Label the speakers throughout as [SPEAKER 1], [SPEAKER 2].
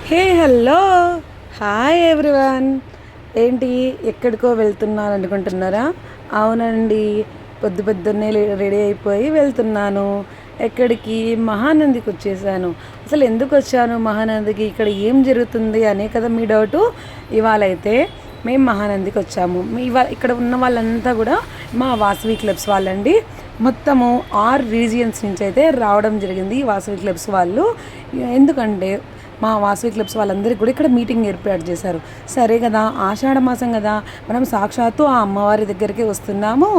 [SPEAKER 1] Hey hello hi everyone. ఏంటి ఎక్కడికో వెళ్తున్నాను అనుకుంటున్నారా? అవునండి, పొద్దున్నే రెడీ అయిపోయి వెళ్తున్నాను. ఎక్కడికి? మహానందికి వచ్చేసాను. అసలు ఎందుకు వచ్చాను మహానందికి, ఇక్కడ ఏం జరుగుతుంది అనే కదా మీ డౌటు. ఇవాళ అయితే మేము మహానందికి వచ్చాము. ఇవాళ ఇక్కడ ఉన్న వాళ్ళంతా కూడా మా వాసవి క్లబ్స్ వాళ్ళండి. మొత్తము 6 రీజియన్స్ నుంచి అయితే రావడం జరిగింది ఈ వాసవి క్లబ్స్ వాళ్ళు. ఎందుకంటే మా వాసవి క్లబ్స్ వాళ్ళందరికీ కూడా ఇక్కడ మీటింగ్ ఏర్పాటు చేశారు. సరే కదా, ఆషాఢ మాసం కదా, మనం సాక్షాత్తు ఆ అమ్మవారి దగ్గరికి వస్తున్నాము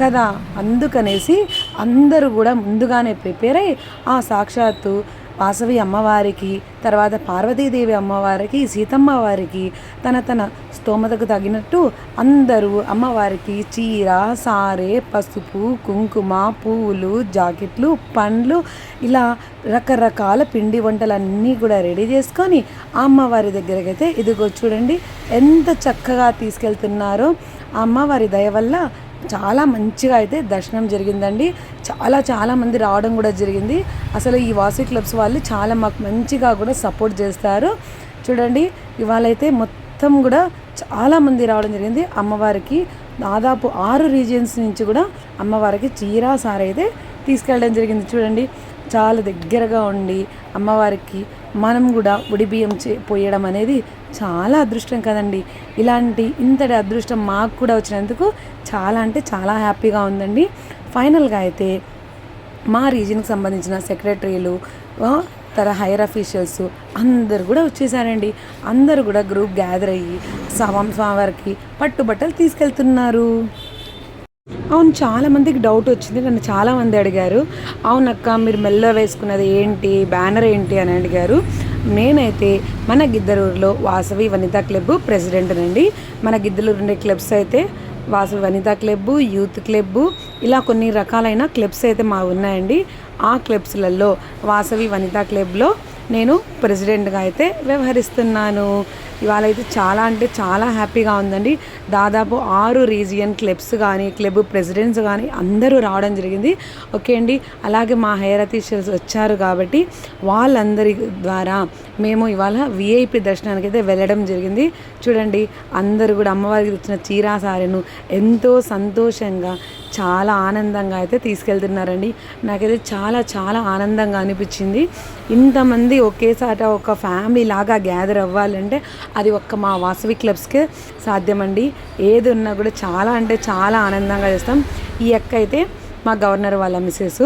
[SPEAKER 1] కదా, అందుకనేసి అందరూ కూడా ముందుగానే ప్రిపేర్ అయ్యి ఆ సాక్షాత్తు వాసవి అమ్మవారికి, తర్వాత పార్వతీదేవి అమ్మవారికి, సీతమ్మ వారికి తన స్తోమతకు తగినట్టు అందరూ అమ్మవారికి చీర, సారె, పసుపు, కుంకుమ, పువ్వులు, జాకెట్లు, పండ్లు, ఇలా రకరకాల పిండి వంటలన్నీ కూడా రెడీ చేసుకొని ఆ అమ్మవారి దగ్గరికి అయితే ఇదిగో చూడండి ఎంత చక్కగా తీసుకెళ్తున్నారో. ఆ అమ్మవారి దయ వల్ల చాలా మంచిగా అయితే దర్శనం జరిగిందండి. చాలామంది రావడం కూడా జరిగింది. అసలు ఈ వాసవి క్లబ్స్ వాళ్ళు చాలా మాకు మంచిగా కూడా సపోర్ట్ చేస్తారు. చూడండి, ఇవాళైతే మొత్తం కూడా చాలామంది రావడం జరిగింది. అమ్మవారికి దాదాపు 6 రీజియన్స్ నుంచి కూడా అమ్మవారికి చీర, సార అయితే తీసుకెళ్ళడం జరిగింది. చూడండి, చాలా దగ్గరగా ఉండి అమ్మవారికి మనం కూడా ఉడి బియ్యం పోయడం అనేది చాలా అదృష్టం కదండి. ఇంతటి అదృష్టం మాకు కూడా వచ్చినందుకు చాలా అంటే చాలా హ్యాపీగా ఉందండి. ఫైనల్గా అయితే మా రీజియన్కి సంబంధించిన సెక్రటరీలు, హైయర్ అఫీషియల్స్ అందరు కూడా వచ్చేసారండి. అందరూ కూడా గ్రూప్ గ్యాదర్ అయ్యి స్వామివారికి పట్టుబట్టలు తీసుకెళ్తున్నారు. అవును, చాలామందికి డౌట్ వచ్చింది. నన్ను చాలామంది అడిగారు, అవునక్క మీరు మెల్లో వేసుకున్నది ఏంటి, బ్యానర్ ఏంటి అని అడిగారు. నేనైతే మన గిద్దలూరులో వాసవి వనితా క్లబ్ ప్రెసిడెంట్నండి. మన గిద్దలూరు ఉండే క్లబ్స్ అయితే Vasavi Vanitha club, youth club, ఇలా కొన్ని రకాలైన క్లబ్స్ అయితే మా ఉన్నాయండి. ఆ క్లబ్స్లలో వాసవి వనితా క్లబ్లో నేను ప్రెసిడెంట్గా అయితే వ్యవహరిస్తున్నాను. ఇవాళ అయితే చాలా అంటే చాలా హ్యాపీగా ఉందండి. దాదాపు 6 రీజియన్ క్లబ్స్ కానీ, క్లబ్ ప్రెసిడెంట్స్ కానీ అందరూ రావడం జరిగింది. ఓకే అండి, అలాగే మా హైయర్ అఫీషియల్స్ వచ్చారు కాబట్టి వాళ్ళందరి ద్వారా మేము ఇవాళ విఐపి దర్శనానికి అయితే వెళ్ళడం జరిగింది. చూడండి, అందరూ కూడా అమ్మవారికి ఇచ్చిన చీరా సారెను ఎంతో సంతోషంగా చాలా ఆనందంగా అయితే తీసుకెళ్తున్నారండి. నాకైతే చాలా ఆనందంగా అనిపించింది. ఇంతమంది ఒకేసారి ఒక ఫ్యామిలీ లాగా గ్యాదర్ అవ్వాలంటే అది ఒక్క మా వాసవి క్లబ్స్కే సాధ్యమండి. ఏది ఉన్నా కూడా చాలా అంటే చాలా ఆనందంగా చేస్తాం. ఈ అక్క అయితే మా గవర్నర్ వాళ్ళ మిస్సెస్,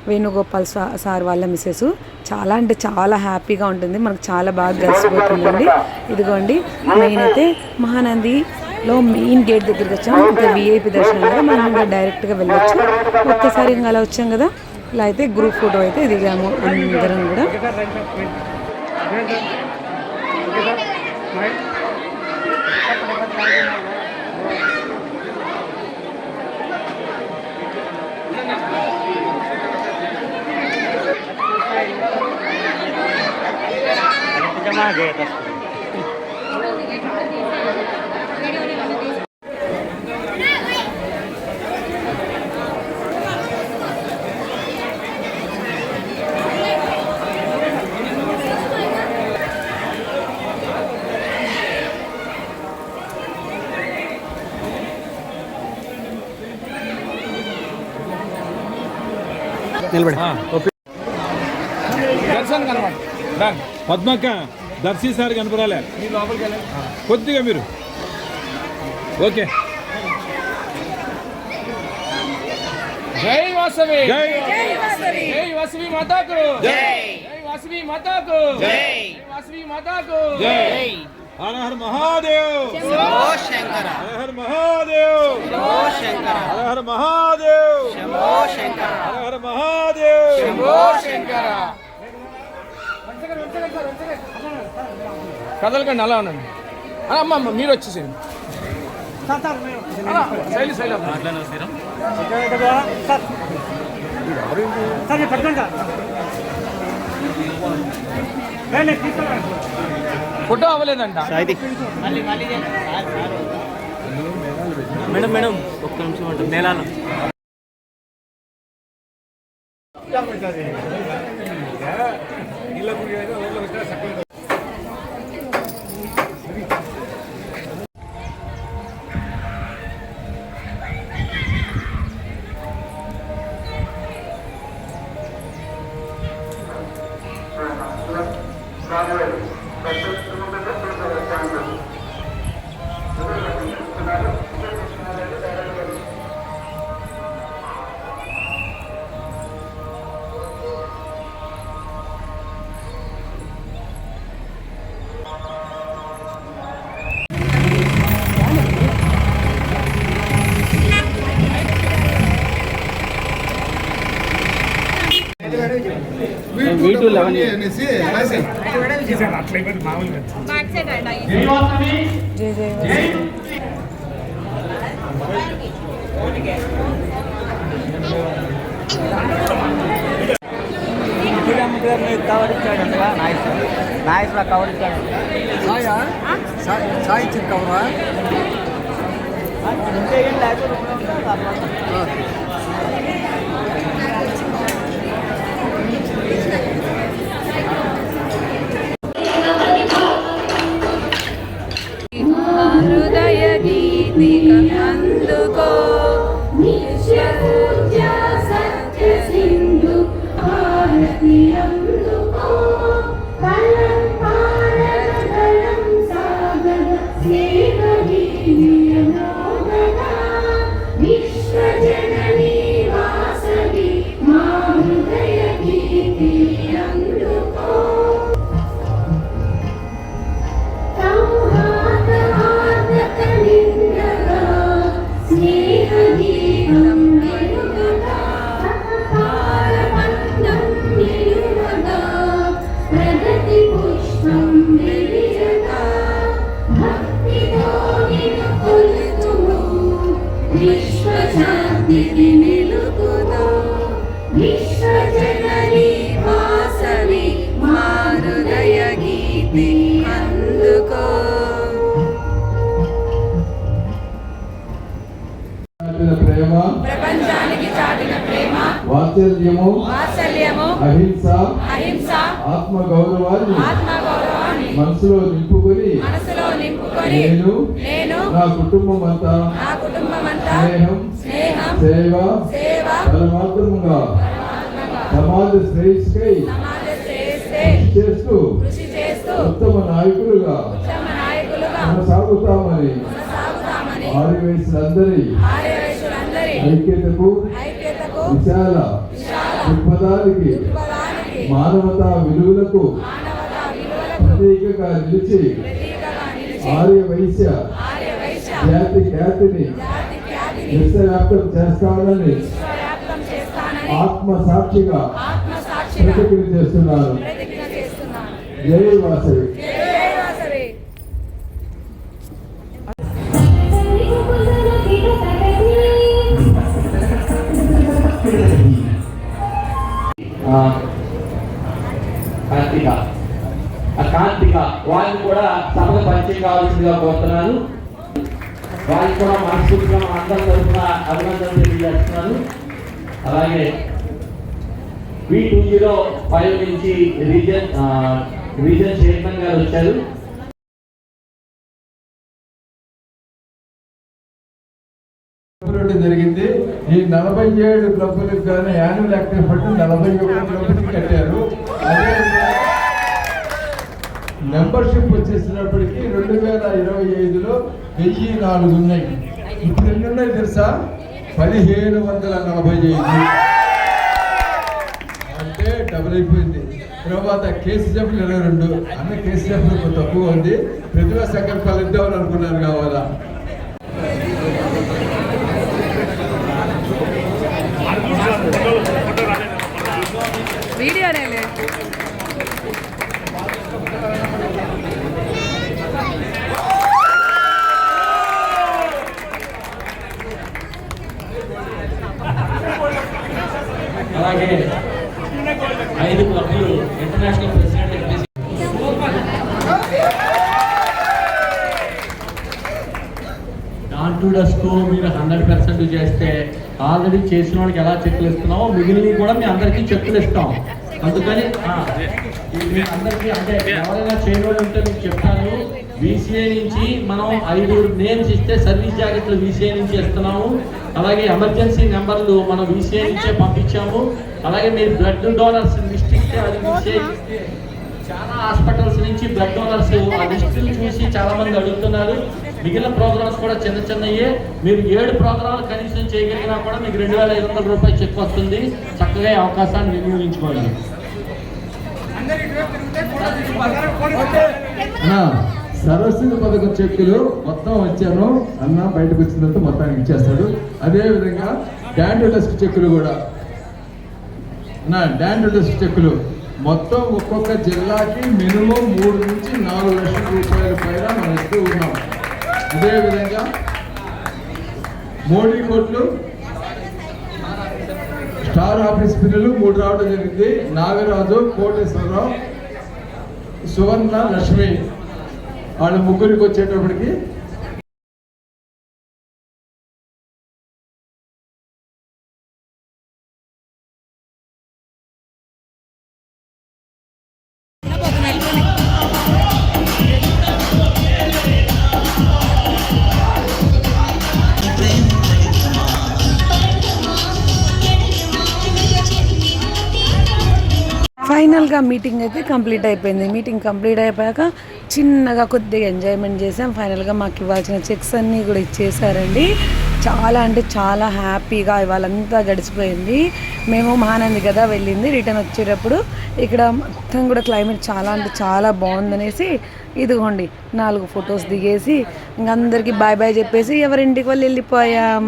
[SPEAKER 1] వేణుగోపాల్ సార్ వాళ్ళ మిస్సెస్. చాలా అంటే చాలా హ్యాపీగా ఉంటుంది, మనకు చాలా బాగా కలిసిపోతుందండి. ఇదిగోండి, నేనైతే మహానందిలో మెయిన్ గేట్ దగ్గరికి వచ్చాము. ఇంకా విఐపి దర్శనం కదా, మనం ఇంకా డైరెక్ట్గా వెళ్ళొచ్చు. ఒక్కసారి ఇంకా అలా వచ్చాం కదా, ఇలా అయితే గ్రూప్ ఫోటో అయితే దిగాము అందరం కూడా.
[SPEAKER 2] పద్మక్క దర్శి సార్ కనపరాలే కొద్దిగా మీరు. ఓకే,
[SPEAKER 3] జై వాసవి, జై వాసవి మాతాకు, జై వాసవి మాతాకు, జై వాసవి మాతాకు, జై.
[SPEAKER 2] హర హర మహాదేవ్,
[SPEAKER 4] శంభో శంకర,
[SPEAKER 2] హర హర మహాదేవ్,
[SPEAKER 4] శంభో శంకర,
[SPEAKER 2] హర హర మహాదేవ్,
[SPEAKER 4] శంభో శంకర,
[SPEAKER 2] హర హర మహాదేవ్,
[SPEAKER 4] శంభో శంకర.
[SPEAKER 3] కదలకండి, అలా ఉండండి. అమ్మ మీరు వచ్చేసేయండి. శైలి ఫోటో అవ్వలేదంట.
[SPEAKER 4] మేడం ఒక్క నిమిషం ఉంటుంది నేలాలు.
[SPEAKER 1] జై జై
[SPEAKER 4] కవర్ ఇచ్చాడు నాయస్ కవర్ ఇచ్చాడు సాయి ఇచ్చింది కవరా
[SPEAKER 1] హృదయ గీతిక అందుకో
[SPEAKER 5] సత్య సింధు భారతి అందుకో కలం పారగలం సాగర స్నేహ గీతియనోదనా విశ్వజననీ వాసవి మా హృదయ గీతి అందుకో స్నేహగీతం వెలుగగా సహకారబంధం నిలువగా ప్రగతి పుష్పం వెలియగా భక్తితో నిన్ను కొలుతుము విశ్వశాంతిని నిలుపుదా విశ్వజననీ వాసవి మా హృదయ గీతి అందుకో
[SPEAKER 6] ప్రేమ
[SPEAKER 1] ప్రపంచానికి చాటిన ప్రేమ
[SPEAKER 6] వాత్సల్యము అహింస ఆత్మగౌరవాన్ని మనసులో నింపుకొని నేను నా కుటుంబం అంతా స్నేహం సేవ పరమాత్మగా సమాజ శ్రేయస్కై కృషి చేస్తూ ఉత్తమ నాయకులుగా కొనసాగుతామని ఆర్యవైశ్యులందరి ఐక్యతకు విశాల దృక్పథానికి మానవతా విలువలకు ప్రతీకగా నిలిచి ఆర్యవైశ్య జాతి ఖ్యాతిని విశ్వవ్యాప్తం చేస్తానని ఆత్మసాక్షిగా ప్రతిజ్ఞ చేస్తున్నాను. జై వాసవి.
[SPEAKER 7] కార్తిక వాళ్ళని కూడా సభకు పరిచయం కావాల్సిందిగా కోరుతున్నాను. వాళ్ళకి కూడా మనస్ఫూర్తిగా అందరి తరఫున అభినందనలు తెలియజేస్తున్నాను. అలాగే V205 నుంచి రీజన్ చైర్మన్ గారు వచ్చారు.
[SPEAKER 6] జరిగింది. ఈ 47 క్లబ్బులకు కానీ యాన్యువల్ యాక్టివ్ ఫండ్ 41 క్లబ్బులకి కట్టారు. అదే మెంబర్షిప్ వచ్చేసినప్పటికీ 2025లో 1004 ఉన్నాయి. ఇప్పుడు ఎన్ని ఉన్నాయి తెలుసా? 1745 అంటే డబుల్ అయిపోయింది. తర్వాత కేసీఎఫ్లు 22 అన్న కేసీఎఫ్లు తక్కువ ఉంది. ప్రతిభా సంకల్పాలు ఇద్దామని అనుకున్నారు కావాలా.
[SPEAKER 1] వీడియోనే
[SPEAKER 7] అలాగే 5 క్లబ్లు ఇంటర్నేషనల్ ప్రెసిడెంట్ డాన్ టు డస్కు మీరు 100% చేస్తే ఆల్రెడీ చేసిన వాళ్ళకి ఎలా చెక్కులు ఇస్తున్నామో మిగిలినవి కూడా మీ అందరికీ చెక్కులు ఇస్తాం. అందుకని మీ అందరికీ అంటే ఎవరైనా చేయడం ఉంటే మీకు చెప్తాను. VCA నుంచి మనం 5 నేమ్స్ ఇస్తే సర్వీస్ జాకెట్లు VCA నుంచి ఇస్తున్నాము. అలాగే ఎమర్జెన్సీ నెంబర్లు మనం VCA నుంచే పంపించాము. అలాగే మీరు బ్లడ్ డోనర్స్ లిస్ట్ ఇస్తే అది VCA చాలా హాస్పిటల్స్ నుంచి బ్లడ్ డోనర్స్ ఆ లిస్టులు చూసి చాలా మంది అడుగుతున్నారు. మిగిలిన ప్రోగ్రామ్స్ కూడా చిన్న చిన్నయే. మీరు 7 ప్రోగ్రాంలు కనీసం చేయగలిగినా కూడా మీకు 2,500 రూపాయలు చెక్ వస్తుంది. చక్కగా ఈ అవకాశాన్ని వినియోగించుకోండి.
[SPEAKER 6] సరస్వతి పథకం చెక్కులు మొత్తం వచ్చాను అన్న బయటకు వచ్చిన తర్వాత మొత్తానికి ఇచ్చేస్తాడు. అదేవిధంగా డాండ్రఫ్ టెస్ట్ చెక్కులు కూడా డాండ్రఫ్ టెస్ట్ చెక్కులు మొత్తం ఒక్కొక్క జిల్లాకి మినిమం 3 నుంచి 4 లక్షల రూపాయల పైన మనం ఇస్తూ ఉన్నాం. అదేవిధంగా మోడీ కోట్లు స్టార్ ఆఫీస్ పిల్లలు 3 రావడం జరిగింది. నాగరాజు, కోటేశ్వరరావు, సువర్ణ, లక్ష్మి వాళ్ళ ముగ్గురికి వచ్చేటప్పటికి
[SPEAKER 1] ఫైనల్గా మీటింగ్ అయితే కంప్లీట్ అయిపోయింది. మీటింగ్ కంప్లీట్ అయిపోయాక చిన్నగా కొద్దిగా ఎంజాయ్మెంట్ చేసాం. ఫైనల్గా మాకు ఇవ్వాల్సిన చెక్స్ అన్నీ కూడా ఇచ్చేసారండి. చాలా అంటే చాలా హ్యాపీగా ఇవాళంతా గడిచిపోయింది. మేము మహానంది కదా వెళ్ళింది. రిటర్న్ వచ్చేటప్పుడు ఇక్కడ మొత్తం కూడా క్లైమేట్ చాలా అంటే చాలా బాగుందనేసి ఇదిగోండి 4 ఫొటోస్ దిగేసి ఇంక అందరికీ బాయ్ బాయ్ చెప్పేసి ఎవరింటికి వెళ్ళిపోయాం.